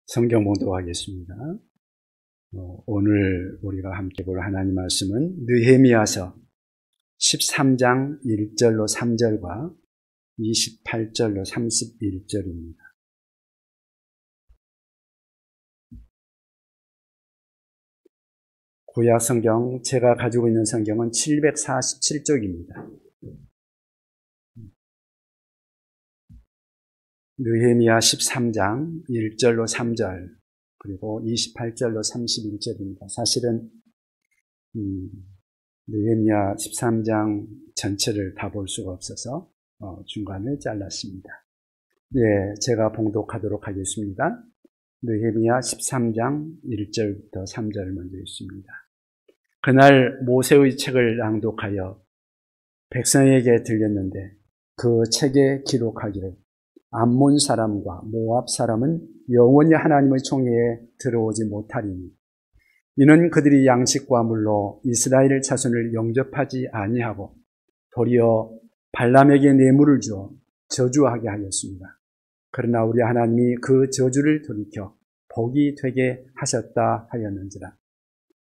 성경 봉독하겠습니다. 오늘 우리가 함께 볼 하나님 말씀은 느헤미야서 13장 1절로 3절과 28절로 31절입니다. 구약 성경, 제가 가지고 있는 성경은 747쪽입니다. 느헤미야 13장 1절로 3절 그리고 28절로 31절입니다. 사실은 느헤미야 13장 전체를 다 볼 수가 없어서 중간을 잘랐습니다. 예, 제가 봉독하도록 하겠습니다. 느헤미야 13장 1절부터 3절 먼저 읽습니다. 그날 모세의 책을 낭독하여 백성에게 들렸는데 그 책에 기록하기를 암몬 사람과 모압 사람은 영원히 하나님의 총회에 들어오지 못하리니 이는 그들이 양식과 물로 이스라엘 자손을 영접하지 아니하고 도리어 발람에게 뇌물을 주어 저주하게 하였습니다. 그러나 우리 하나님이 그 저주를 돌이켜 복이 되게 하셨다 하였는지라.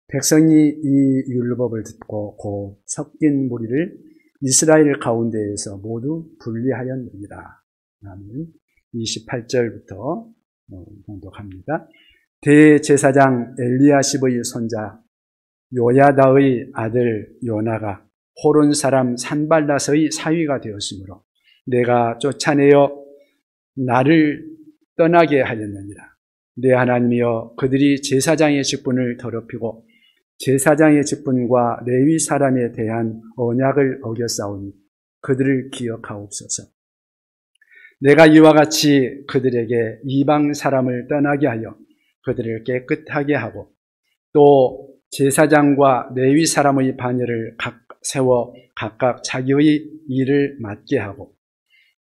백성이 이 율법을 듣고 곧 섞인 무리를 이스라엘 가운데에서 모두 분리하였느니라. 아멘. 28절부터 봉독합니다. 대제사장 엘리야십의 손자 요야다의 아들 요나가 호론 사람 산발랏의 사위가 되었으므로 내가 쫓아내어 나를 떠나게 하였느니라. 내 하나님이여, 그들이 제사장의 직분을 더럽히고 제사장의 직분과 레위 사람에 대한 언약을 어겼사오니 그들을 기억하옵소서. 내가 이와 같이 그들에게 이방 사람을 떠나게 하여 그들을 깨끗하게 하고 또 제사장과 레위 사람의 반열을 세워 각각 자기의 일을 맡게 하고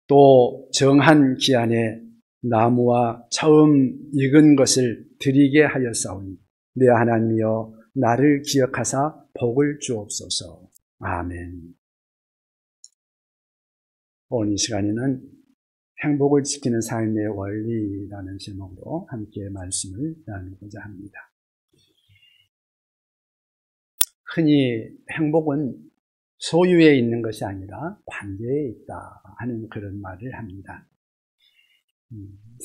또 정한 기한에 나무와 처음 익은 것을 드리게 하였사오니 내 하나님이여, 나를 기억하사 복을 주옵소서. 아멘. 오늘 이 시간에는 행복을 지키는 삶의 원리라는 제목으로 함께 말씀을 나누고자 합니다. 흔히 행복은 소유에 있는 것이 아니라 관계에 있다 하는 그런 말을 합니다.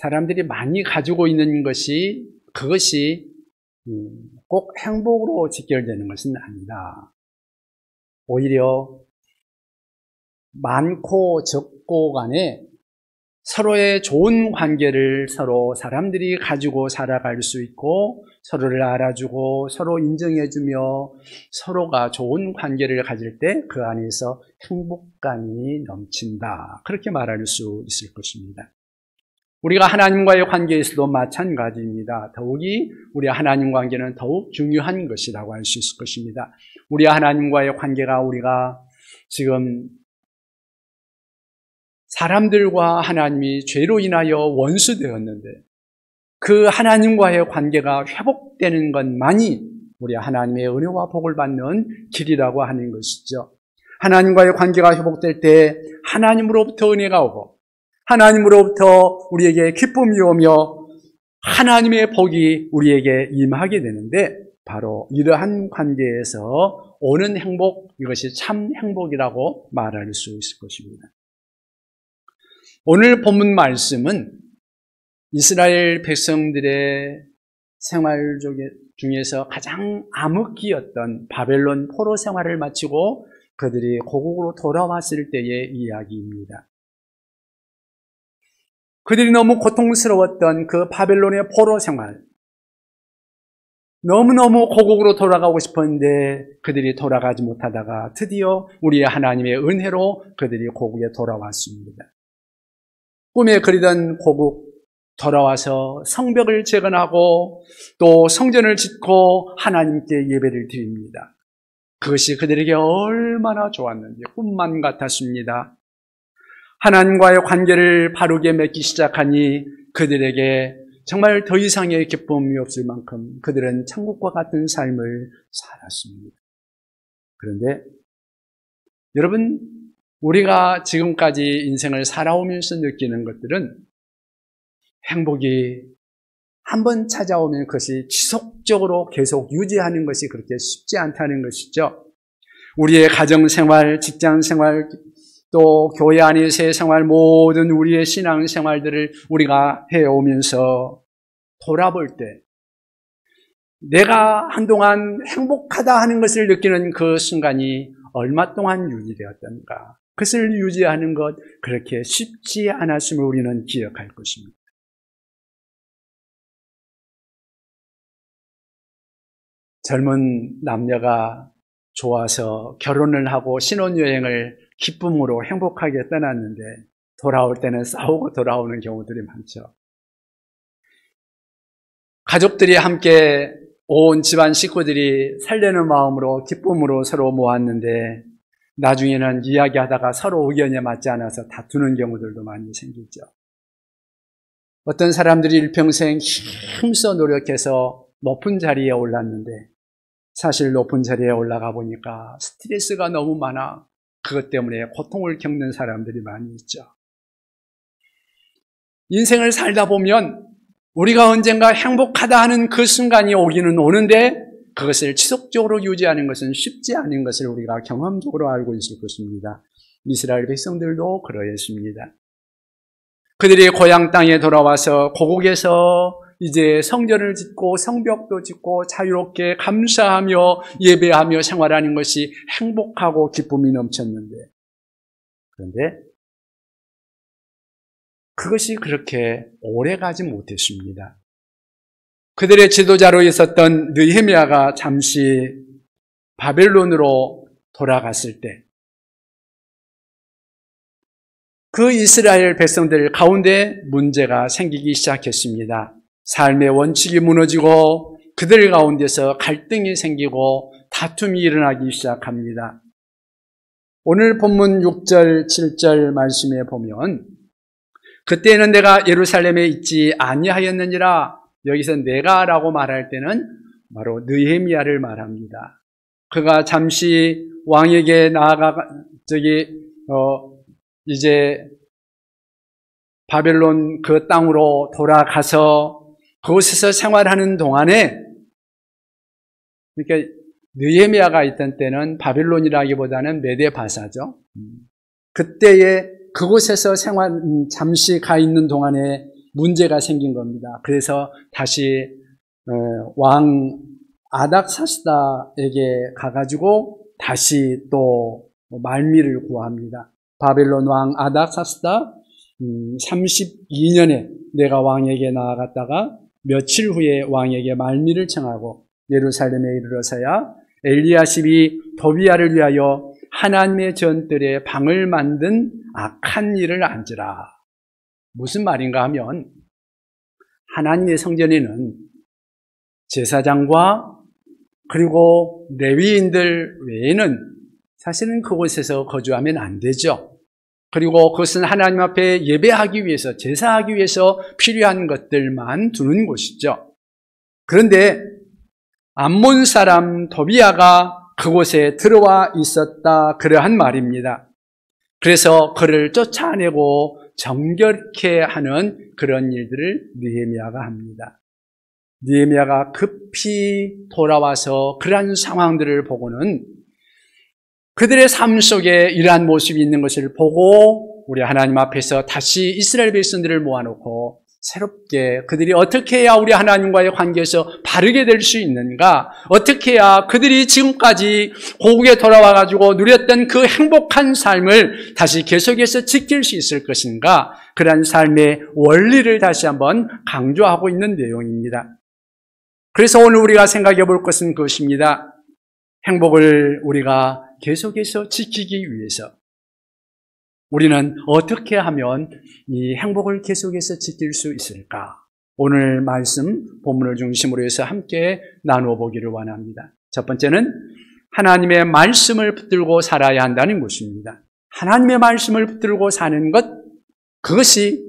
사람들이 많이 가지고 있는 것이 그것이 꼭 행복으로 직결되는 것은 아니다. 오히려 많고 적고 간에 서로의 좋은 관계를 서로 사람들이 가지고 살아갈 수 있고 서로를 알아주고 서로 인정해주며 서로가 좋은 관계를 가질 때 그 안에서 행복감이 넘친다. 그렇게 말할 수 있을 것입니다. 우리가 하나님과의 관계에서도 마찬가지입니다. 더욱이 우리 하나님 관계는 더욱 중요한 것이라고 할 수 있을 것입니다. 우리 하나님과의 관계가 우리가 지금 사람들과 하나님이 죄로 인하여 원수되었는데 그 하나님과의 관계가 회복되는 것만이 우리 하나님의 은혜와 복을 받는 길이라고 하는 것이죠. 하나님과의 관계가 회복될 때 하나님으로부터 은혜가 오고 하나님으로부터 우리에게 기쁨이 오며 하나님의 복이 우리에게 임하게 되는데 바로 이러한 관계에서 오는 행복, 이것이 참 행복이라고 말할 수 있을 것입니다. 오늘 본문 말씀은 이스라엘 백성들의 생활 중에서 가장 암흑기였던 바벨론 포로 생활을 마치고 그들이 고국으로 돌아왔을 때의 이야기입니다. 그들이 너무 고통스러웠던 그 바벨론의 포로 생활, 너무너무 고국으로 돌아가고 싶었는데 그들이 돌아가지 못하다가 드디어 우리의 하나님의 은혜로 그들이 고국에 돌아왔습니다. 꿈에 그리던 고국 돌아와서 성벽을 재건하고 또 성전을 짓고 하나님께 예배를 드립니다. 그것이 그들에게 얼마나 좋았는지 꿈만 같았습니다. 하나님과의 관계를 바르게 맺기 시작하니 그들에게 정말 더 이상의 기쁨이 없을 만큼 그들은 천국과 같은 삶을 살았습니다. 그런데 여러분, 우리가 지금까지 인생을 살아오면서 느끼는 것들은 행복이 한번 찾아오면 그것이 지속적으로 계속 유지하는 것이 그렇게 쉽지 않다는 것이죠. 우리의 가정생활, 직장생활, 또 교회 안에서의 생활, 모든 우리의 신앙생활들을 우리가 해오면서 돌아볼 때 내가 한동안 행복하다 하는 것을 느끼는 그 순간이 얼마 동안 유지되었던가, 그것을 유지하는 것 그렇게 쉽지 않았음을 우리는 기억할 것입니다. 젊은 남녀가 좋아서 결혼을 하고 신혼여행을 기쁨으로 행복하게 떠났는데 돌아올 때는 싸우고 돌아오는 경우들이 많죠. 가족들이 함께 온 집안 식구들이 설레는 마음으로 기쁨으로 서로 모았는데 나중에는 이야기하다가 서로 의견에 맞지 않아서 다투는 경우들도 많이 생기죠. 어떤 사람들이 일평생 힘써 노력해서 높은 자리에 올랐는데 사실 높은 자리에 올라가 보니까 스트레스가 너무 많아 그것 때문에 고통을 겪는 사람들이 많이 있죠. 인생을 살다 보면 우리가 언젠가 행복하다 하는 그 순간이 오기는 오는데 그것을 지속적으로 유지하는 것은 쉽지 않은 것을 우리가 경험적으로 알고 있을 것입니다. 이스라엘 백성들도 그러했습니다. 그들이 고향 땅에 돌아와서 고국에서 이제 성전을 짓고 성벽도 짓고 자유롭게 감사하며 예배하며 생활하는 것이 행복하고 기쁨이 넘쳤는데, 그런데 그것이 그렇게 오래가지 못했습니다. 그들의 지도자로 있었던 느헤미야가 잠시 바벨론으로 돌아갔을 때 그 이스라엘 백성들 가운데 문제가 생기기 시작했습니다. 삶의 원칙이 무너지고 그들 가운데서 갈등이 생기고 다툼이 일어나기 시작합니다. 오늘 본문 6절, 7절 말씀에 보면 그때는 내가 예루살렘에 있지 아니하였느니라, 여기서 내가라고 말할 때는 바로 느헤미야를 말합니다. 그가 잠시 왕에게 이제 바벨론 그 땅으로 돌아가서 그곳에서 생활하는 동안에, 그러니까 느헤미야가 있던 때는 바벨론이라기보다는 메데바사죠. 그때에 그곳에서 잠시 가 있는 동안에 문제가 생긴 겁니다. 그래서 다시 왕 아닥사스다에게 가가지고 다시 또 말미를 구합니다. 바벨론 왕 아닥사스다 32년에 내가 왕에게 나아갔다가 며칠 후에 왕에게 말미를 청하고 예루살렘에 이르러서야 엘리야십이 도비야를 위하여 하나님의 전뜰에 방을 만든 악한 일을 안지라. 무슨 말인가 하면 하나님의 성전에는 제사장과 그리고 레위인들 외에는 사실은 그곳에서 거주하면 안 되죠. 그리고 그것은 하나님 앞에 예배하기 위해서, 제사하기 위해서 필요한 것들만 두는 곳이죠. 그런데 암몬 사람 도비야가 그곳에 들어와 있었다, 그러한 말입니다. 그래서 그를 쫓아내고 정결케 하는 그런 일들을 느헤미야가 합니다. 느헤미야가 급히 돌아와서 그러한 상황들을 보고는 그들의 삶 속에 이러한 모습이 있는 것을 보고 우리 하나님 앞에서 다시 이스라엘 백성들을 모아놓고 새롭게 그들이 어떻게 해야 우리 하나님과의 관계에서 바르게 될 수 있는가, 어떻게 해야 그들이 지금까지 고국에 돌아와가지고 누렸던 그 행복한 삶을 다시 계속해서 지킬 수 있을 것인가, 그러한 삶의 원리를 다시 한번 강조하고 있는 내용입니다. 그래서 오늘 우리가 생각해 볼 것은 그것입니다. 행복을 우리가 계속해서 지키기 위해서 우리는 어떻게 하면 이 행복을 계속해서 지킬 수 있을까? 오늘 말씀 본문을 중심으로 해서 함께 나누어 보기를 원합니다. 첫 번째는 하나님의 말씀을 붙들고 살아야 한다는 것입니다. 하나님의 말씀을 붙들고 사는 것, 그것이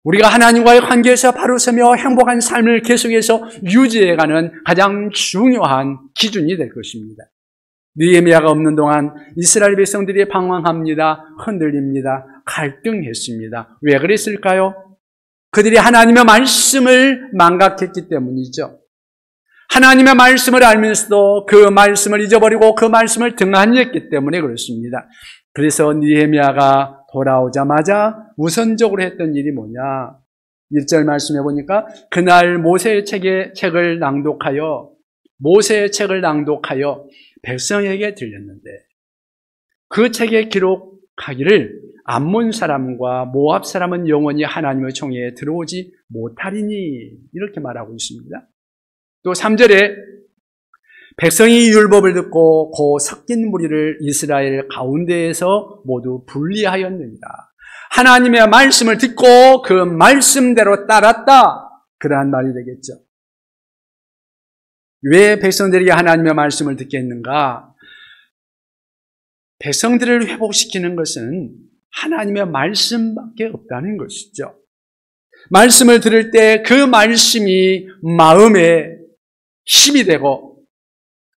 우리가 하나님과의 관계에서 바로 서며 행복한 삶을 계속해서 유지해가는 가장 중요한 기준이 될 것입니다. 느헤미야가 없는 동안 이스라엘 백성들이 방황합니다. 흔들립니다. 갈등했습니다. 왜 그랬을까요? 그들이 하나님의 말씀을 망각했기 때문이죠. 하나님의 말씀을 알면서도 그 말씀을 잊어버리고 그 말씀을 등한히했기 때문에 그렇습니다. 그래서 느헤미야가 돌아오자마자 우선적으로 했던 일이 뭐냐? 1절 말씀해 보니까 그날 모세의 책을 낭독하여 백성에게 들렸는데 그 책에 기록하기를 암몬 사람과 모압 사람은 영원히 하나님의 총회에 들어오지 못하리니 이렇게 말하고 있습니다. 또 3절에 백성이 율법을 듣고 그 섞인 무리를 이스라엘 가운데에서 모두 분리하였느니라. 하나님의 말씀을 듣고 그 말씀대로 따랐다. 그러한 말이 되겠죠. 왜 백성들이 하나님의 말씀을 듣겠는가? 백성들을 회복시키는 것은 하나님의 말씀밖에 없다는 것이죠. 말씀을 들을 때 그 말씀이 마음에 힘이 되고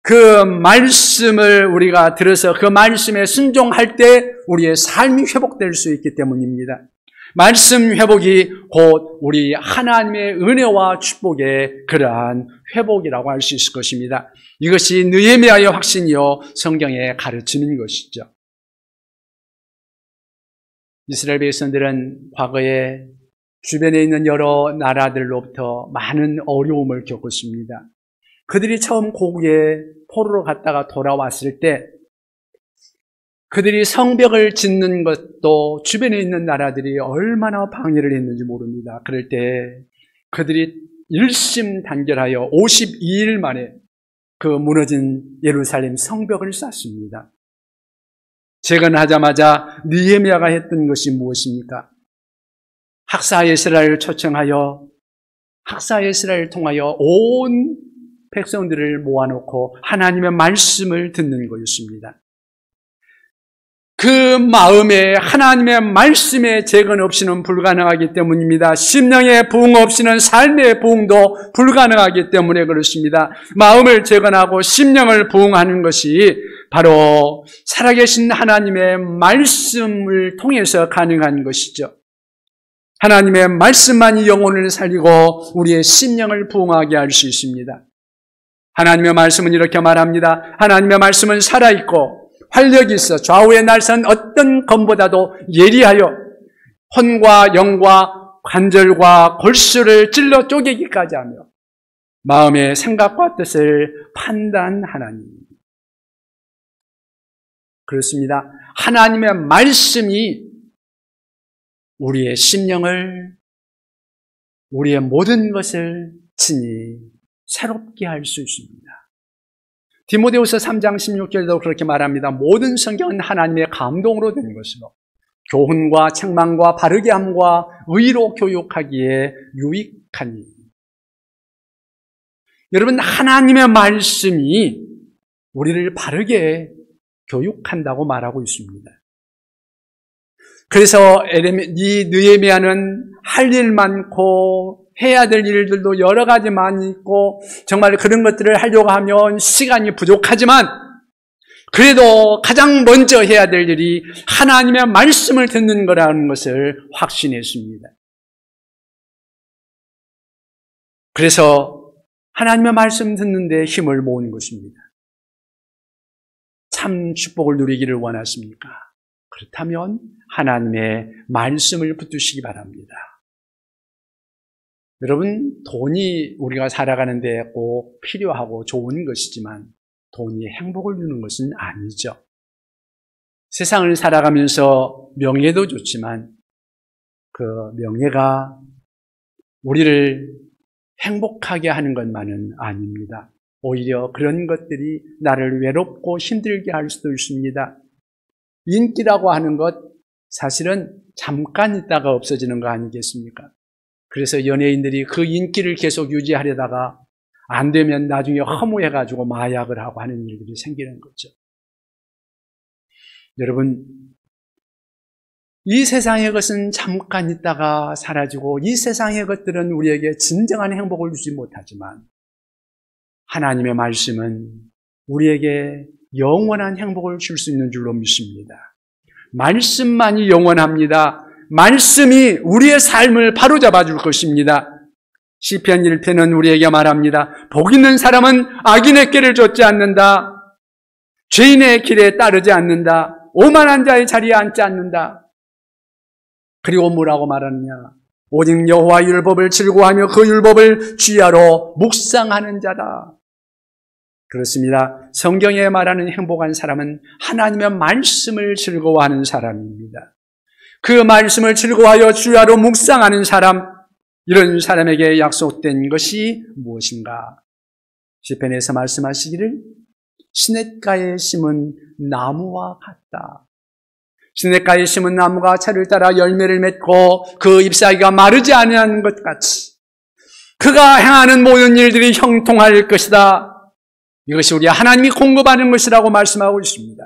그 말씀을 우리가 들어서 그 말씀에 순종할 때 우리의 삶이 회복될 수 있기 때문입니다. 말씀 회복이 곧 우리 하나님의 은혜와 축복의 그러한 회복이라고 할 수 있을 것입니다. 이것이 느헤미야의 확신이요 성경의 가르침인 것이죠. 이스라엘 백성들은 과거에 주변에 있는 여러 나라들로부터 많은 어려움을 겪었습니다. 그들이 처음 고국에 포로로 갔다가 돌아왔을 때 그들이 성벽을 짓는 것도 주변에 있는 나라들이 얼마나 방해를 했는지 모릅니다. 그럴 때 그들이 일심단결하여 52일 만에 그 무너진 예루살렘 성벽을 쌓습니다. 재건하자마자 느헤미야가 했던 것이 무엇입니까? 학사 에스라를 초청하여 학사 에스라를 통하여 온 백성들을 모아놓고 하나님의 말씀을 듣는 것이었습니다. 그 마음에 하나님의 말씀의 재건 없이는 불가능하기 때문입니다. 심령의 부흥 없이는 삶의 부흥도 불가능하기 때문에 그렇습니다. 마음을 재건하고 심령을 부흥하는 것이 바로 살아계신 하나님의 말씀을 통해서 가능한 것이죠. 하나님의 말씀만이 영혼을 살리고 우리의 심령을 부흥하게 할 수 있습니다. 하나님의 말씀은 이렇게 말합니다. 하나님의 말씀은 살아있고 활력이 있어 좌우의 날선 어떤 검보다도 예리하여 혼과 영과 관절과 골수를 찔러 쪼개기까지 하며 마음의 생각과 뜻을 판단하나니. 그렇습니다. 하나님의 말씀이 우리의 심령을, 우리의 모든 것을 친히 새롭게 할 수 있습니다. 디모데후서 3장 16절에도 그렇게 말합니다. 모든 성경은 하나님의 감동으로 된 것이로 교훈과 책망과 바르게 함과 의로 교육하기에 유익하니. 여러분, 하나님의 말씀이 우리를 바르게 교육한다고 말하고 있습니다. 그래서 이 느헤미야는 할 일 많고 해야 될 일들도 여러 가지 많이 있고 정말 그런 것들을 하려고 하면 시간이 부족하지만 그래도 가장 먼저 해야 될 일이 하나님의 말씀을 듣는 거라는 것을 확신했습니다. 그래서 하나님의 말씀 듣는 데 힘을 모은 것입니다. 참 축복을 누리기를 원하십니까? 그렇다면 하나님의 말씀을 붙드시기 바랍니다. 여러분, 돈이 우리가 살아가는 데 꼭 필요하고 좋은 것이지만 돈이 행복을 주는 것은 아니죠. 세상을 살아가면서 명예도 좋지만 그 명예가 우리를 행복하게 하는 것만은 아닙니다. 오히려 그런 것들이 나를 외롭고 힘들게 할 수도 있습니다. 인기라고 하는 것 사실은 잠깐 있다가 없어지는 거 아니겠습니까? 그래서 연예인들이 그 인기를 계속 유지하려다가 안 되면 나중에 허무해가지고 마약을 하고 하는 일들이 생기는 거죠. 여러분, 이 세상의 것은 잠깐 있다가 사라지고 이 세상의 것들은 우리에게 진정한 행복을 주지 못하지만 하나님의 말씀은 우리에게 영원한 행복을 줄 수 있는 줄로 믿습니다. 말씀만이 영원합니다. 말씀이 우리의 삶을 바로잡아 줄 것입니다. 시편 1편은 우리에게 말합니다. 복 있는 사람은 악인의 길을 좇지 않는다. 죄인의 길에 따르지 않는다. 오만한 자의 자리에 앉지 않는다. 그리고 뭐라고 말하느냐? 오직 여호와의 율법을 즐거워하며 그 율법을 주야로 묵상하는 자다. 그렇습니다. 성경에 말하는 행복한 사람은 하나님의 말씀을 즐거워하는 사람입니다. 그 말씀을 즐거워하여 주야로 묵상하는 사람, 이런 사람에게 약속된 것이 무엇인가? 시편에서 말씀하시기를 시냇가에 심은 나무와 같다. 시냇가에 심은 나무가 철을 따라 열매를 맺고 그 잎사귀가 마르지 아니하는 것 같이 그가 행하는 모든 일들이 형통할 것이다. 이것이 우리 하나님이 공급하는 것이라고 말씀하고 있습니다.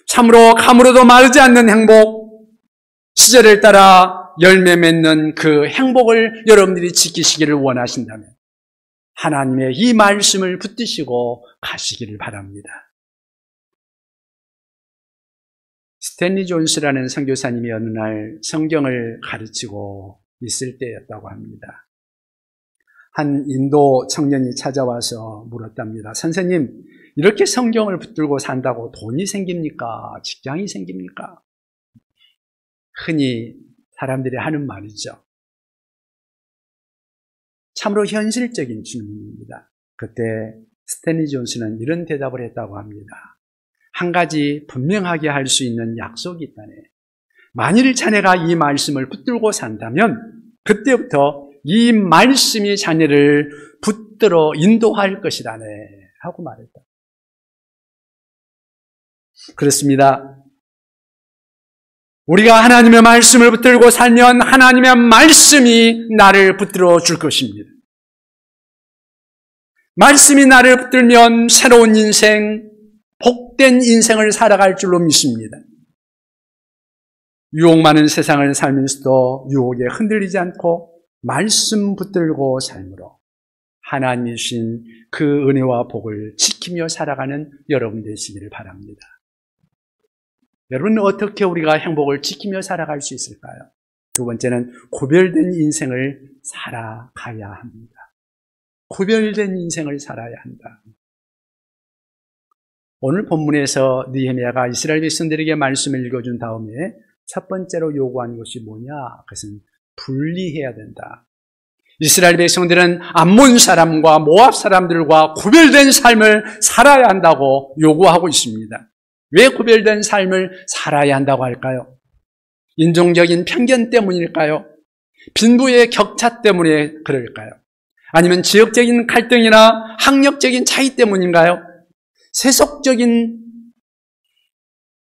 참으로 감으로도 마르지 않는 행복, 시절을 따라 열매 맺는 그 행복을 여러분들이 지키시기를 원하신다면 하나님의 이 말씀을 붙드시고 가시기를 바랍니다. 스탠리 존스라는 선교사님이 어느 날 성경을 가르치고 있을 때였다고 합니다. 한 인도 청년이 찾아와서 물었답니다. 선생님, 이렇게 성경을 붙들고 산다고 돈이 생깁니까? 직장이 생깁니까? 흔히 사람들이 하는 말이죠. 참으로 현실적인 질문입니다. 그때 스탠리 존스는 이런 대답을 했다고 합니다. 한 가지 분명하게 할 수 있는 약속이 있다네. 만일 자네가 이 말씀을 붙들고 산다면 그때부터 이 말씀이 자네를 붙들어 인도할 것이라네 하고 말했다. 그렇습니다. 우리가 하나님의 말씀을 붙들고 살면 하나님의 말씀이 나를 붙들어 줄 것입니다. 말씀이 나를 붙들면 새로운 인생, 복된 인생을 살아갈 줄로 믿습니다. 유혹 많은 세상을 살면서도 유혹에 흔들리지 않고 말씀 붙들고 삶으로 하나님이 주신 그 은혜와 복을 지키며 살아가는 여러분 되시기를 바랍니다. 여러분, 어떻게 우리가 행복을 지키며 살아갈 수 있을까요? 두 번째는 구별된 인생을 살아가야 합니다. 구별된 인생을 살아야 한다. 오늘 본문에서 느헤미야가 이스라엘 백성들에게 말씀을 읽어준 다음에 첫 번째로 요구한 것이 뭐냐? 그것은 분리해야 된다. 이스라엘 백성들은 암몬 사람과 모압 사람들과 구별된 삶을 살아야 한다고 요구하고 있습니다. 왜 구별된 삶을 살아야 한다고 할까요? 인종적인 편견 때문일까요? 빈부의 격차 때문에 그럴까요? 아니면 지역적인 갈등이나 학력적인 차이 때문인가요? 세속적인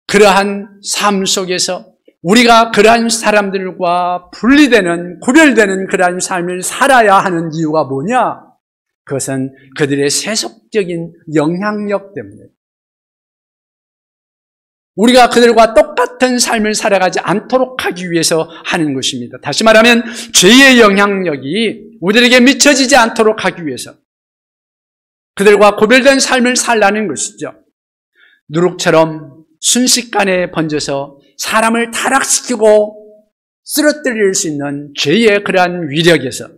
그러한 삶 속에서 우리가 그러한 사람들과 분리되는, 구별되는 그러한 삶을 살아야 하는 이유가 뭐냐? 그것은 그들의 세속적인 영향력 때문에 우리가 그들과 똑같은 삶을 살아가지 않도록 하기 위해서 하는 것입니다. 다시 말하면 죄의 영향력이 우리에게 미쳐지지 않도록 하기 위해서 그들과 구별된 삶을 살라는 것이죠. 누룩처럼 순식간에 번져서 사람을 타락시키고 쓰러뜨릴 수 있는 죄의 그러한 위력에서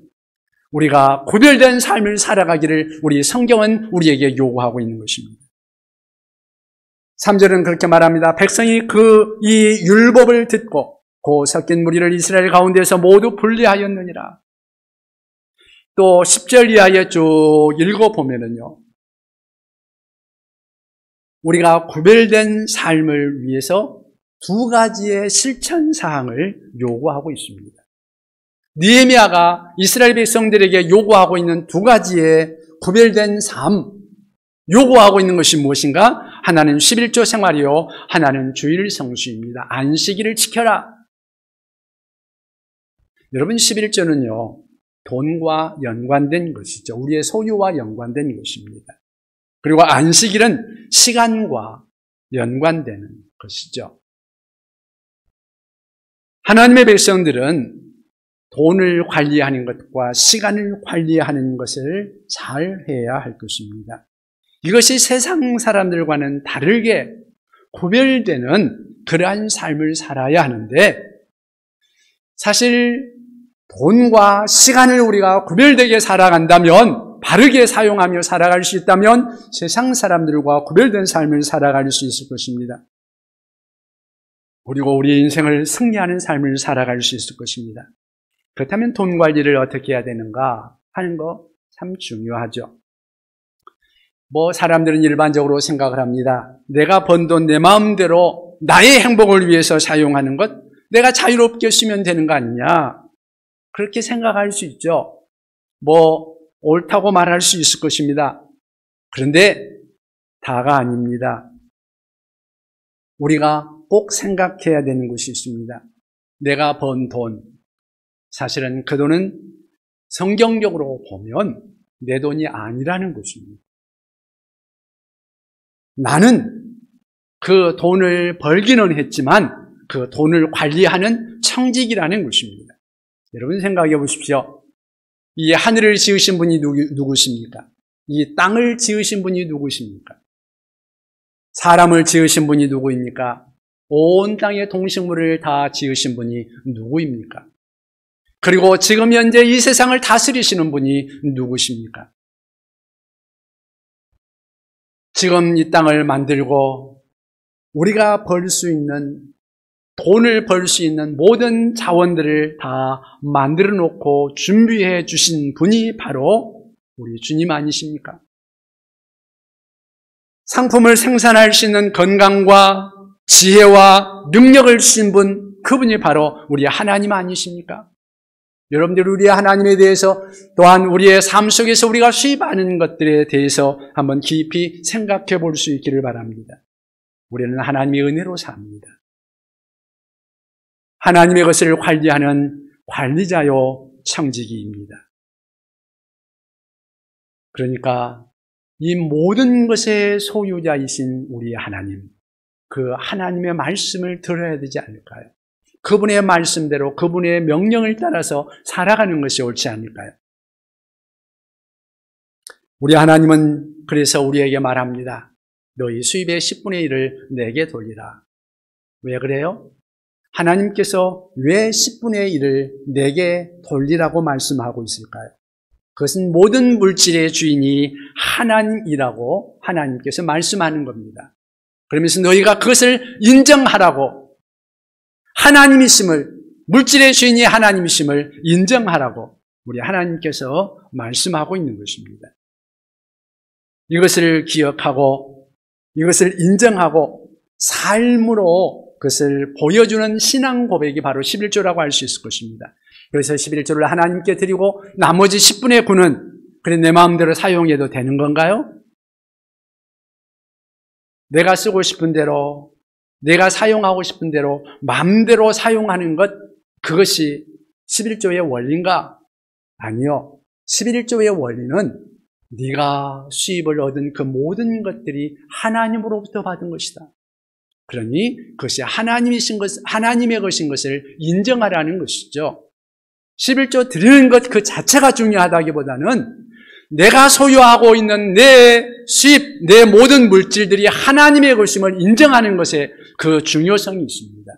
우리가 구별된 삶을 살아가기를 우리 성경은 우리에게 요구하고 있는 것입니다. 3절은 그렇게 말합니다. 백성이 이 율법을 듣고 그 섞인 무리를 이스라엘 가운데서 모두 분리하였느니라. 또 10절 이하에 쭉 읽어보면은요, 우리가 구별된 삶을 위해서 두 가지의 실천 사항을 요구하고 있습니다. 느헤미야가 이스라엘 백성들에게 요구하고 있는 두 가지의 구별된 삶, 요구하고 있는 것이 무엇인가? 하나는 11조 생활이요, 하나는 주일 성수입니다. 안식일을 지켜라. 여러분, 11조는요, 돈과 연관된 것이죠. 우리의 소유와 연관된 것입니다. 그리고 안식일은 시간과 연관되는 것이죠. 하나님의 백성들은 돈을 관리하는 것과 시간을 관리하는 것을 잘 해야 할 것입니다. 이것이 세상 사람들과는 다르게 구별되는 그러한 삶을 살아야 하는데, 사실 돈과 시간을 우리가 구별되게 살아간다면, 바르게 사용하며 살아갈 수 있다면 세상 사람들과 구별된 삶을 살아갈 수 있을 것입니다. 그리고 우리 인생을 승리하는 삶을 살아갈 수 있을 것입니다. 그렇다면 돈 관리를 어떻게 해야 되는가 하는 거 참 중요하죠. 사람들은 일반적으로 생각을 합니다. 내가 번 돈 내 마음대로 나의 행복을 위해서 사용하는 것, 내가 자유롭게 쓰면 되는 거 아니냐, 그렇게 생각할 수 있죠. 옳다고 말할 수 있을 것입니다. 그런데 다가 아닙니다. 우리가 꼭 생각해야 되는 것이 있습니다. 내가 번 돈, 사실은 그 돈은 성경적으로 보면 내 돈이 아니라는 것입니다. 나는 그 돈을 벌기는 했지만 그 돈을 관리하는 청직이라는 것입니다. 여러분 생각해 보십시오. 이 하늘을 지으신 분이 누구십니까? 이 땅을 지으신 분이 누구십니까? 사람을 지으신 분이 누구입니까? 온 땅의 동식물을 다 지으신 분이 누구입니까? 그리고 지금 현재 이 세상을 다스리시는 분이 누구십니까? 지금 이 땅을 만들고 우리가 벌 수 있는, 돈을 벌 수 있는 모든 자원들을 다 만들어 놓고 준비해 주신 분이 바로 우리 주님 아니십니까? 상품을 생산할 수 있는 건강과 지혜와 능력을 주신 분, 그분이 바로 우리 하나님 아니십니까? 여러분들, 우리 하나님에 대해서, 또한 우리의 삶 속에서 우리가 수입하는 것들에 대해서 한번 깊이 생각해 볼 수 있기를 바랍니다. 우리는 하나님의 은혜로 삽니다. 하나님의 것을 관리하는 관리자요 청지기입니다. 그러니까 이 모든 것의 소유자이신 우리 하나님, 그 하나님의 말씀을 들어야 되지 않을까요? 그분의 말씀대로, 그분의 명령을 따라서 살아가는 것이 옳지 않을까요? 우리 하나님은 그래서 우리에게 말합니다. 너희 수입의 10분의 1을 내게 돌리라. 왜 그래요? 하나님께서 왜 10분의 1을 내게 돌리라고 말씀하고 있을까요? 그것은 모든 물질의 주인이 하나님이라고 하나님께서 말씀하는 겁니다. 그러면서 너희가 그것을 인정하라고, 하나님이심을, 물질의 주인이 하나님이심을 인정하라고 우리 하나님께서 말씀하고 있는 것입니다. 이것을 기억하고 이것을 인정하고 삶으로 그것을 보여주는 신앙 고백이 바로 11조라고 할 수 있을 것입니다. 그래서 11조를 하나님께 드리고 나머지 10분의 9는 그래 내 마음대로 사용해도 되는 건가요? 내가 쓰고 싶은 대로, 내가 사용하고 싶은 대로 마음대로 사용하는 것, 그것이 11조의 원리인가? 아니요. 11조의 원리는 네가 수입을 얻은 그 모든 것들이 하나님으로부터 받은 것이다. 그러니 그것이 하나님의 것인 것을 인정하라는 것이죠. 11조 드리는 것 그 자체가 중요하다기보다는 내가 소유하고 있는 내 수입, 내 모든 물질들이 하나님의 것임을 인정하는 것에 그 중요성이 있습니다.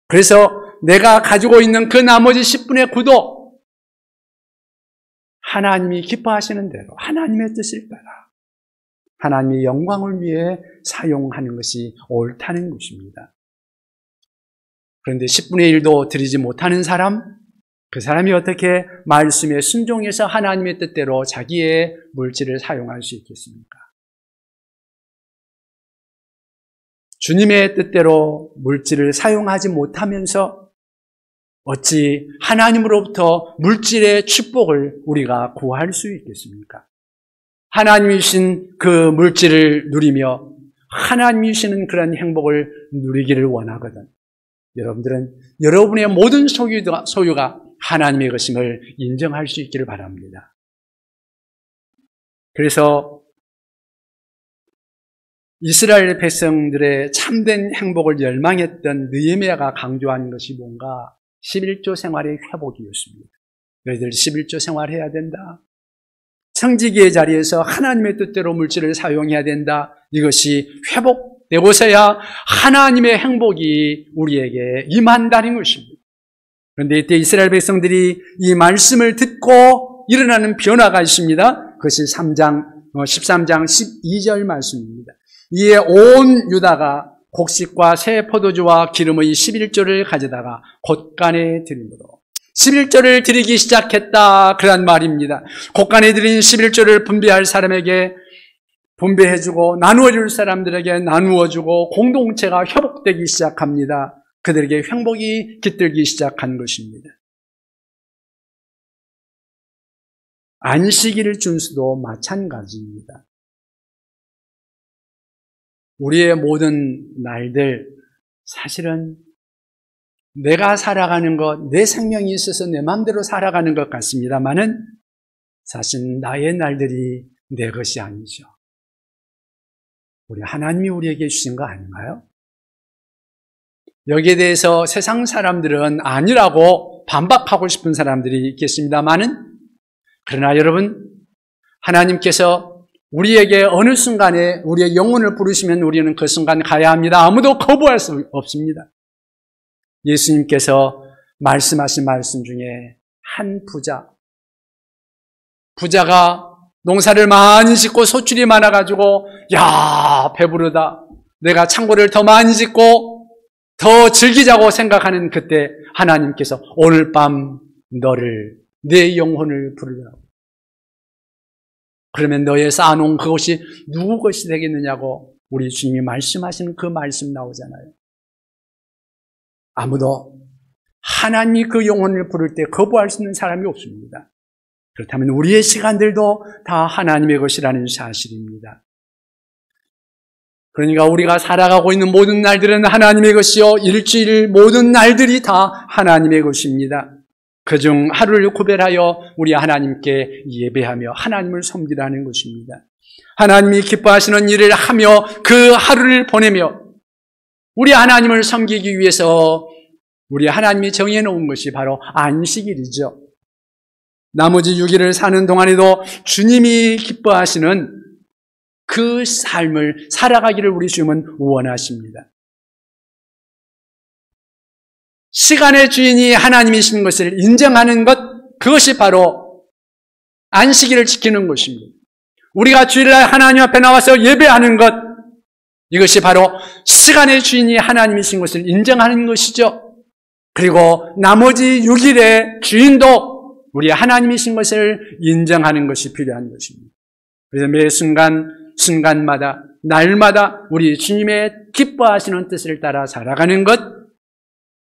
그래서 내가 가지고 있는 그 나머지 10분의 9도 하나님이 기뻐하시는 대로 하나님의 뜻을 따라 하나님의 영광을 위해 사용하는 것이 옳다는 것입니다. 그런데 10분의 1도 드리지 못하는 사람, 그 사람이 어떻게 말씀에 순종해서 하나님의 뜻대로 자기의 물질을 사용할 수 있겠습니까? 주님의 뜻대로 물질을 사용하지 못하면서 어찌 하나님으로부터 물질의 축복을 우리가 구할 수 있겠습니까? 하나님이 주신 그 물질을 누리며 하나님이 주시는 그런 행복을 누리기를 원하거든 여러분들은 여러분의 모든 소유가 하나님의 것임을 인정할 수 있기를 바랍니다. 그래서 이스라엘 백성들의 참된 행복을 열망했던 느헤미야가 강조한 것이 뭔가 11조 생활의 회복이었습니다. 너희들 11조 생활해야 된다. 청지기의 자리에서 하나님의 뜻대로 물질을 사용해야 된다. 이것이 회복되고서야 하나님의 행복이 우리에게 임한다는 것입니다. 그런데 이때 이스라엘 백성들이 이 말씀을 듣고 일어나는 변화가 있습니다. 그것이 13장 12절 말씀입니다. 이에 온 유다가 곡식과 새 포도주와 기름의 11조를 가져다가 곳간에 드림으로 11조를 드리기 시작했다, 그런 말입니다. 곳간에 드린 11조를 분배할 사람에게 분배해주고 나누어 줄 사람들에게 나누어주고 공동체가 회복되기 시작합니다. 그들에게 행복이 깃들기 시작한 것입니다. 안식일을 준 수도 마찬가지입니다. 우리의 모든 날들, 사실은 내가 살아가는 것, 내 생명이 있어서 내 마음대로 살아가는 것 같습니다만은 사실 나의 날들이 내 것이 아니죠. 우리 하나님이 우리에게 주신 거 아닌가요? 여기에 대해서 세상 사람들은 아니라고 반박하고 싶은 사람들이 있겠습니다만은, 그러나 여러분, 하나님께서 우리에게 어느 순간에 우리의 영혼을 부르시면 우리는 그 순간 가야 합니다. 아무도 거부할 수 없습니다. 예수님께서 말씀하신 말씀 중에 한 부자가 농사를 많이 짓고 소출이 많아가지고, 야, 배부르다, 내가 창고를 더 많이 짓고 더 즐기자고 생각하는 그때 하나님께서 오늘 밤 너를, 내 영혼을 부르라고. 그러면 너의 쌓아놓은 그것이 누구 것이 되겠느냐고 우리 주님이 말씀하시는 그 말씀 나오잖아요. 아무도 하나님이 그 영혼을 부를 때 거부할 수 있는 사람이 없습니다. 그렇다면 우리의 시간들도 다 하나님의 것이라는 사실입니다. 그러니까 우리가 살아가고 있는 모든 날들은 하나님의 것이요, 일주일 모든 날들이 다 하나님의 것입니다. 그중 하루를 구별하여 우리 하나님께 예배하며 하나님을 섬기라는 것입니다. 하나님이 기뻐하시는 일을 하며 그 하루를 보내며 우리 하나님을 섬기기 위해서 우리 하나님이 정해놓은 것이 바로 안식일이죠. 나머지 6일을 사는 동안에도 주님이 기뻐하시는 그 삶을 살아가기를 우리 주님은 원하십니다. 시간의 주인이 하나님이신 것을 인정하는 것, 그것이 바로 안식일을 지키는 것입니다. 우리가 주일날 하나님 앞에 나와서 예배하는 것, 이것이 바로 시간의 주인이 하나님이신 것을 인정하는 것이죠. 그리고 나머지 6일의 주인도 우리 하나님이신 것을 인정하는 것이 필요한 것입니다. 그래서 매 순간마다, 날마다 우리 주님의 기뻐하시는 뜻을 따라 살아가는 것,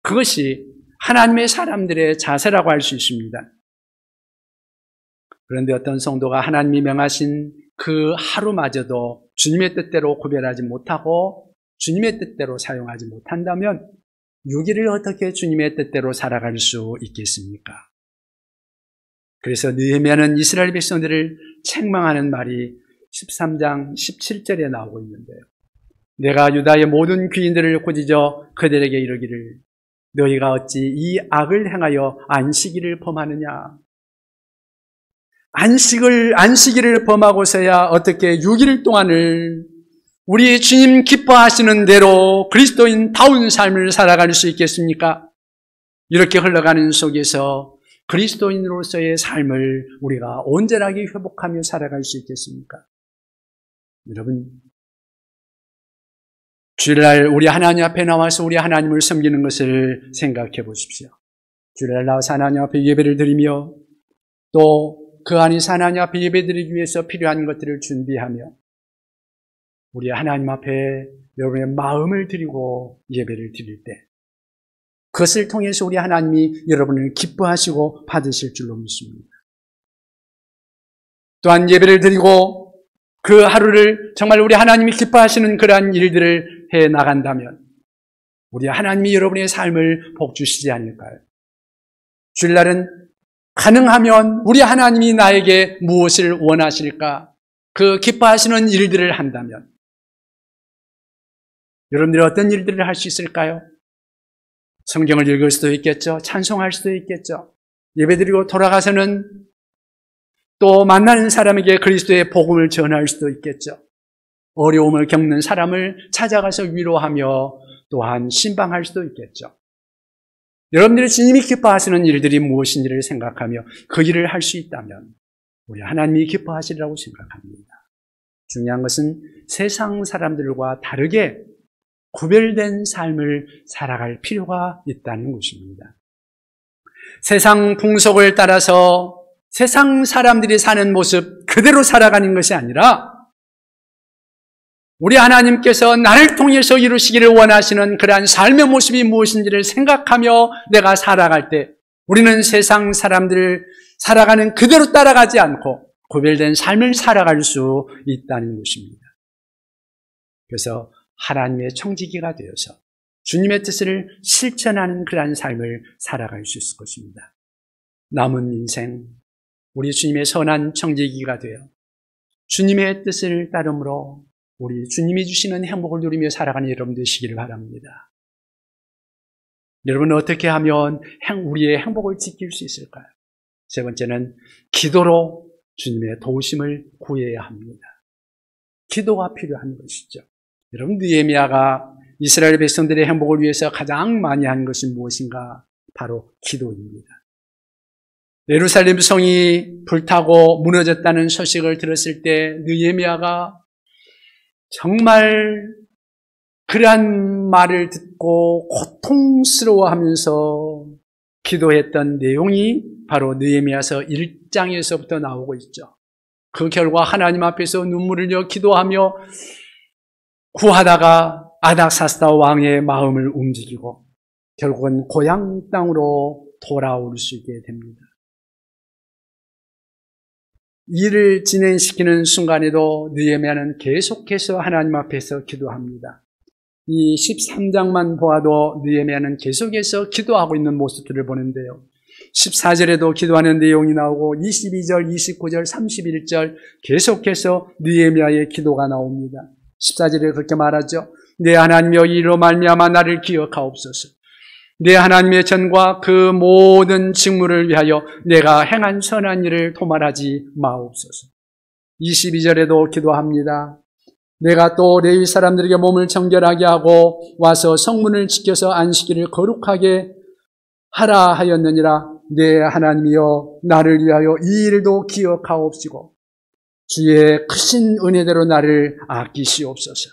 그것이 하나님의 사람들의 자세라고 할 수 있습니다. 그런데 어떤 성도가 하나님이 명하신 그 하루마저도 주님의 뜻대로 구별하지 못하고 주님의 뜻대로 사용하지 못한다면 6일을 어떻게 주님의 뜻대로 살아갈 수 있겠습니까? 그래서 느헤미야는 이스라엘 백성들을 책망하는 말이 13장 17절에 나오고 있는데요. 내가 유다의 모든 귀인들을 꾸짖어 그들에게 이르기를 너희가 어찌 이 악을 행하여 안식일을 범하느냐. 안식일을 범하고서야 어떻게 6일 동안을 우리 주님 기뻐하시는 대로 그리스도인다운 삶을 살아갈 수 있겠습니까? 이렇게 흘러가는 속에서 그리스도인으로서의 삶을 우리가 온전하게 회복하며 살아갈 수 있겠습니까? 여러분, 주일날 우리 하나님 앞에 나와서 우리 하나님을 섬기는 것을 생각해 보십시오. 주일날 나와서 하나님 앞에 예배를 드리며 또 그 안에서 하나님 앞에 예배 드리기 위해서 필요한 것들을 준비하며 우리 하나님 앞에 여러분의 마음을 드리고 예배를 드릴 때 그것을 통해서 우리 하나님이 여러분을 기뻐하시고 받으실 줄로 믿습니다. 또한 예배를 드리고 그 하루를 정말 우리 하나님이 기뻐하시는 그러한 일들을 해 나간다면 우리 하나님이 여러분의 삶을 복주시지 않을까요? 주일날은 가능하면 우리 하나님이 나에게 무엇을 원하실까? 그 기뻐하시는 일들을 한다면 여러분들이 어떤 일들을 할 수 있을까요? 성경을 읽을 수도 있겠죠. 찬송할 수도 있겠죠. 예배드리고 돌아가서는 또 만나는 사람에게 그리스도의 복음을 전할 수도 있겠죠. 어려움을 겪는 사람을 찾아가서 위로하며 또한 신방할 수도 있겠죠. 여러분들이 주님이 기뻐하시는 일들이 무엇인지를 생각하며 그 일을 할 수 있다면 우리 하나님이 기뻐하시리라고 생각합니다. 중요한 것은 세상 사람들과 다르게 구별된 삶을 살아갈 필요가 있다는 것입니다. 세상 풍속을 따라서 세상 사람들이 사는 모습 그대로 살아가는 것이 아니라 우리 하나님께서 나를 통해서 이루시기를 원하시는 그러한 삶의 모습이 무엇인지를 생각하며 내가 살아갈 때 우리는 세상 사람들을 살아가는 그대로 따라가지 않고 구별된 삶을 살아갈 수 있다는 것입니다. 그래서 하나님의 청지기가 되어서 주님의 뜻을 실천하는 그러한 삶을 살아갈 수 있을 것입니다. 남은 인생 우리 주님의 선한 청지기가 되어 주님의 뜻을 따름으로 우리 주님이 주시는 행복을 누리며 살아가는 여러분 되시기를 바랍니다. 여러분 어떻게 하면 우리의 행복을 지킬 수 있을까요? 세 번째는 기도로 주님의 도우심을 구해야 합니다. 기도가 필요한 것이죠. 여러분 느헤미야가 이스라엘 백성들의 행복을 위해서 가장 많이 한 것이 무엇인가? 바로 기도입니다. 예루살렘 성이 불타고 무너졌다는 소식을 들었을 때 느헤미야가 정말 그러한 말을 듣고 고통스러워하면서 기도했던 내용이 바로 느헤미야서 1장에서부터 나오고 있죠. 그 결과 하나님 앞에서 눈물을 흘려 기도하며 구하다가 아닥사스다 왕의 마음을 움직이고 결국은 고향 땅으로 돌아올 수 있게 됩니다. 일을 진행시키는 순간에도 느헤미야는 계속해서 하나님 앞에서 기도합니다. 이 13장만 보아도 느헤미야는 계속해서 기도하고 있는 모습들을 보는데요. 14절에도 기도하는 내용이 나오고 22절, 29절, 31절 계속해서 느헤미야의 기도가 나옵니다. 14절에 그렇게 말하죠. 내 하나님여 이로 말미암아 나를 기억하옵소서. 내 하나님의 전과 그 모든 직무를 위하여 내가 행한 선한 일을 도말하지 마옵소서. 22절에도 기도합니다. 내가 또 레위 사람들에게 몸을 정결하게 하고 와서 성문을 지켜서 안식일을 거룩하게 하라 하였느니라. 내 하나님이여 나를 위하여 이 일도 기억하옵시고 주의 크신 은혜대로 나를 아끼시옵소서.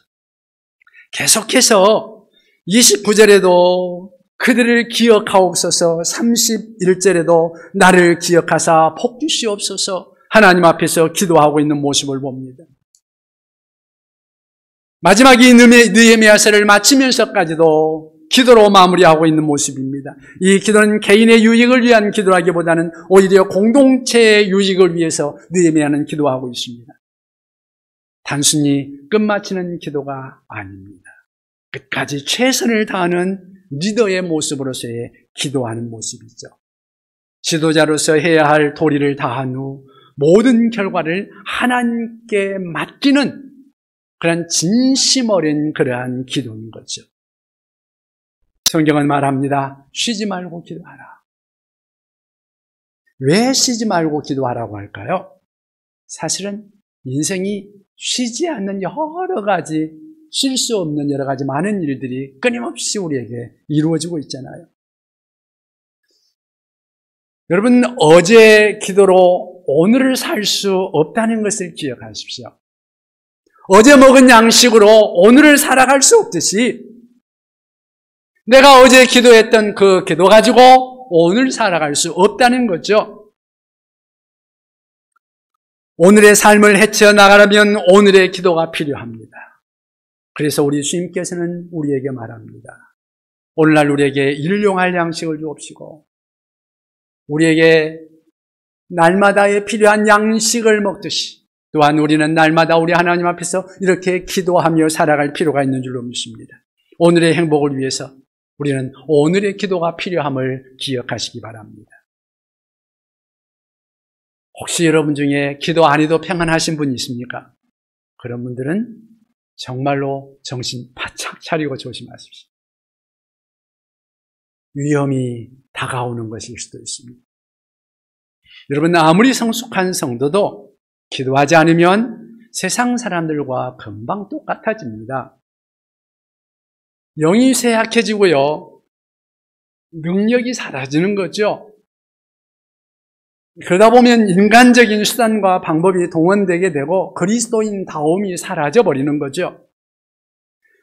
계속해서 29절에도 그들을 기억하옵소서, 31절에도 나를 기억하사 복 주시옵소서 하나님 앞에서 기도하고 있는 모습을 봅니다. 마지막 이 느헤미야서를 마치면서까지도 기도로 마무리하고 있는 모습입니다. 이 기도는 개인의 유익을 위한 기도라기보다는 오히려 공동체의 유익을 위해서 느헤미야는 기도하고 있습니다. 단순히 끝마치는 기도가 아닙니다. 끝까지 최선을 다하는 리더의 모습으로서의 기도하는 모습이죠. 지도자로서 해야 할 도리를 다한 후 모든 결과를 하나님께 맡기는 그런 진심 어린 그러한 기도인 거죠. 성경은 말합니다. 쉬지 말고 기도하라. 왜 쉬지 말고 기도하라고 할까요? 사실은 인생이 쉬지 않는 여러 가지 쉴 수 없는 여러 가지 많은 일들이 끊임없이 우리에게 이루어지고 있잖아요. 여러분 어제 기도로 오늘을 살 수 없다는 것을 기억하십시오. 어제 먹은 양식으로 오늘을 살아갈 수 없듯이 내가 어제 기도했던 그 기도 가지고 오늘 살아갈 수 없다는 거죠. 오늘의 삶을 헤쳐나가려면 오늘의 기도가 필요합니다. 그래서 우리 주님께서는 우리에게 말합니다. 오늘날 우리에게 일용할 양식을 주옵시고 우리에게 날마다의 필요한 양식을 먹듯이 또한 우리는 날마다 우리 하나님 앞에서 이렇게 기도하며 살아갈 필요가 있는 줄로 믿습니다. 오늘의 행복을 위해서 우리는 오늘의 기도가 필요함을 기억하시기 바랍니다. 혹시 여러분 중에 기도 안 해도 평안하신 분이 있습니까? 그런 분들은 정말로 정신 바짝 차리고 조심하십시오. 위험이 다가오는 것일 수도 있습니다. 여러분 아무리 성숙한 성도도 기도하지 않으면 세상 사람들과 금방 똑같아집니다. 영이 쇠약해지고요. 능력이 사라지는 거죠. 그러다 보면 인간적인 수단과 방법이 동원되게 되고 그리스도인다움이 사라져 버리는 거죠.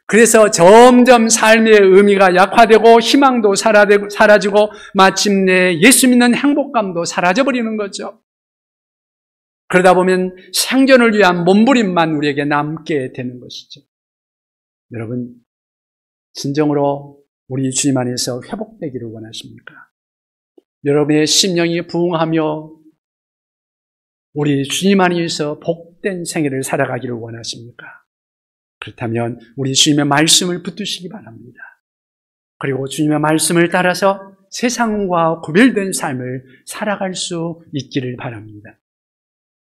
그래서 점점 삶의 의미가 약화되고 희망도 사라지고 마침내 예수 믿는 행복감도 사라져 버리는 거죠. 그러다 보면 생존을 위한 몸부림만 우리에게 남게 되는 것이죠. 여러분, 진정으로 우리 주님 안에서 회복되기를 원하십니까? 여러분의 심령이 부흥하며 우리 주님 안에서 복된 생애를 살아가기를 원하십니까? 그렇다면 우리 주님의 말씀을 붙드시기 바랍니다. 그리고 주님의 말씀을 따라서 세상과 구별된 삶을 살아갈 수 있기를 바랍니다.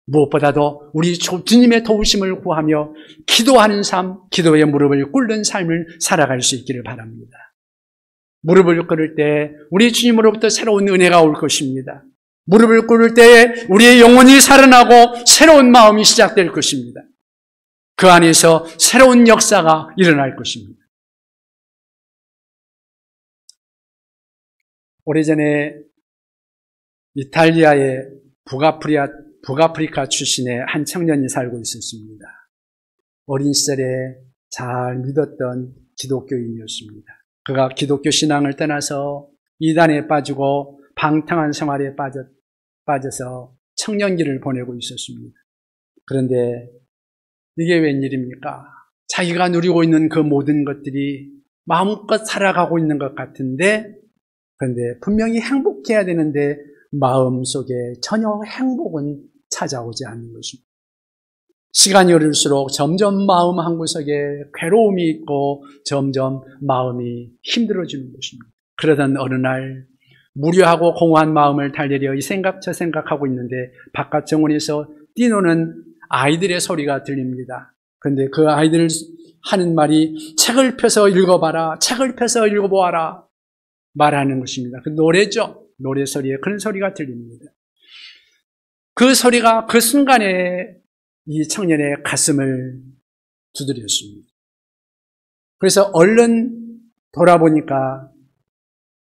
무엇보다도 우리 주님의 도우심을 구하며 기도하는 삶, 기도의 무릎을 꿇는 삶을 살아갈 수 있기를 바랍니다. 무릎을 꿇을 때 우리 주님으로부터 새로운 은혜가 올 것입니다. 무릎을 꿇을 때 우리의 영혼이 살아나고 새로운 마음이 시작될 것입니다. 그 안에서 새로운 역사가 일어날 것입니다. 오래전에 이탈리아의 북아프리카 출신의 한 청년이 살고 있었습니다. 어린 시절에 잘 믿었던 기독교인이었습니다. 그가 기독교 신앙을 떠나서 이단에 빠지고 방탕한 생활에 빠져서 청년기를 보내고 있었습니다. 그런데 이게 웬일입니까? 자기가 누리고 있는 그 모든 것들이 마음껏 살아가고 있는 것 같은데, 그런데 분명히 행복해야 되는데 마음속에 전혀 행복은 찾아오지 않는 것입니다. 시간이 흐를수록 점점 마음 한구석에 괴로움이 있고 점점 마음이 힘들어지는 것입니다. 그러던 어느 날 무료하고 공허한 마음을 달래려 이 생각 저 생각하고 있는데 바깥 정원에서 뛰노는 아이들의 소리가 들립니다. 그런데 그 아이들 하는 말이 책을 펴서 읽어봐라, 책을 펴서 읽어보아라 말하는 것입니다. 그 노래죠. 노래 소리에 그런 소리가 들립니다. 그 소리가 그 순간에 이 청년의 가슴을 두드렸습니다. 그래서 얼른 돌아보니까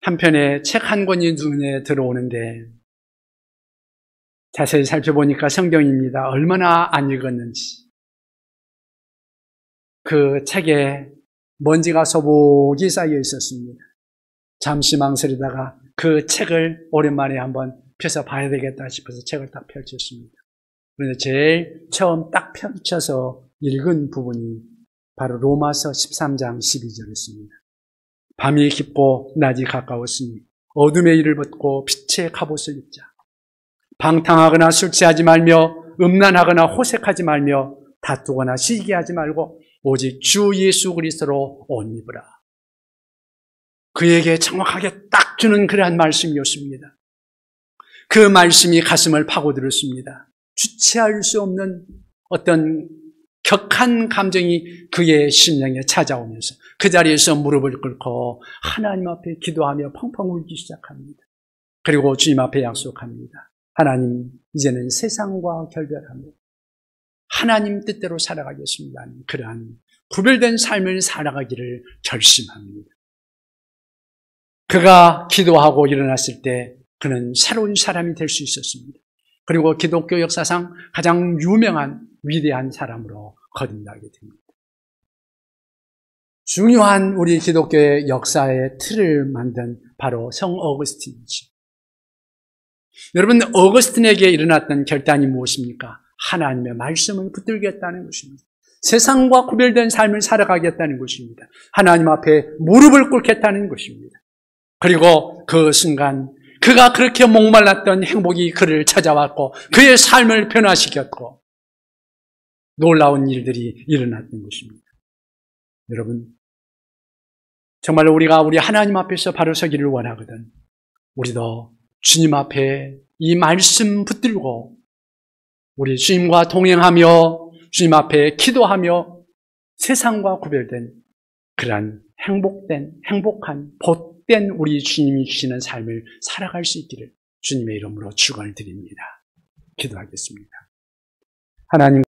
한편에 책 한 권이 눈에 들어오는데 자세히 살펴보니까 성경입니다. 얼마나 안 읽었는지. 그 책에 먼지가 소복이 쌓여 있었습니다. 잠시 망설이다가 그 책을 오랜만에 한번 펴서 봐야 되겠다 싶어서 책을 딱 펼쳤습니다. 그런데 제일 처음 딱 펼쳐서 읽은 부분이 바로 로마서 13장 12절이었습니다. 밤이 깊고 낮이 가까웠으니 어둠의 일을 벗고 빛의 갑옷을 입자. 방탕하거나 술 취하지 말며 음란하거나 호색하지 말며 다투거나 시기하지 말고 오직 주 예수 그리스도로 옷 입으라. 그에게 정확하게 딱 주는 그러한 말씀이었습니다. 그 말씀이 가슴을 파고들었습니다. 주체할 수 없는 어떤 격한 감정이 그의 심령에 찾아오면서 그 자리에서 무릎을 꿇고 하나님 앞에 기도하며 펑펑 울기 시작합니다. 그리고 주님 앞에 약속합니다. 하나님, 이제는 세상과 결별하며 하나님 뜻대로 살아가겠습니다. 그러한 구별된 삶을 살아가기를 결심합니다. 그가 기도하고 일어났을 때 그는 새로운 사람이 될 수 있었습니다. 그리고 기독교 역사상 가장 유명한 위대한 사람으로 거듭나게 됩니다. 중요한 우리 기독교의 역사의 틀을 만든 바로 성 어거스틴이죠. 여러분, 어거스틴에게 일어났던 결단이 무엇입니까? 하나님의 말씀을 붙들겠다는 것입니다. 세상과 구별된 삶을 살아가겠다는 것입니다. 하나님 앞에 무릎을 꿇겠다는 것입니다. 그리고 그 순간 그가 그렇게 목말랐던 행복이 그를 찾아왔고 그의 삶을 변화시켰고 놀라운 일들이 일어났던 것입니다. 여러분, 정말 우리가 우리 하나님 앞에서 바로 서기를 원하거든 우리도 주님 앞에 이 말씀 붙들고 우리 주님과 동행하며 주님 앞에 기도하며 세상과 구별된 그러한 행복한 복된 우리 주님이 주시는 삶을 살아갈 수 있기를 주님의 이름으로 축원을 드립니다. 기도하겠습니다. 하나님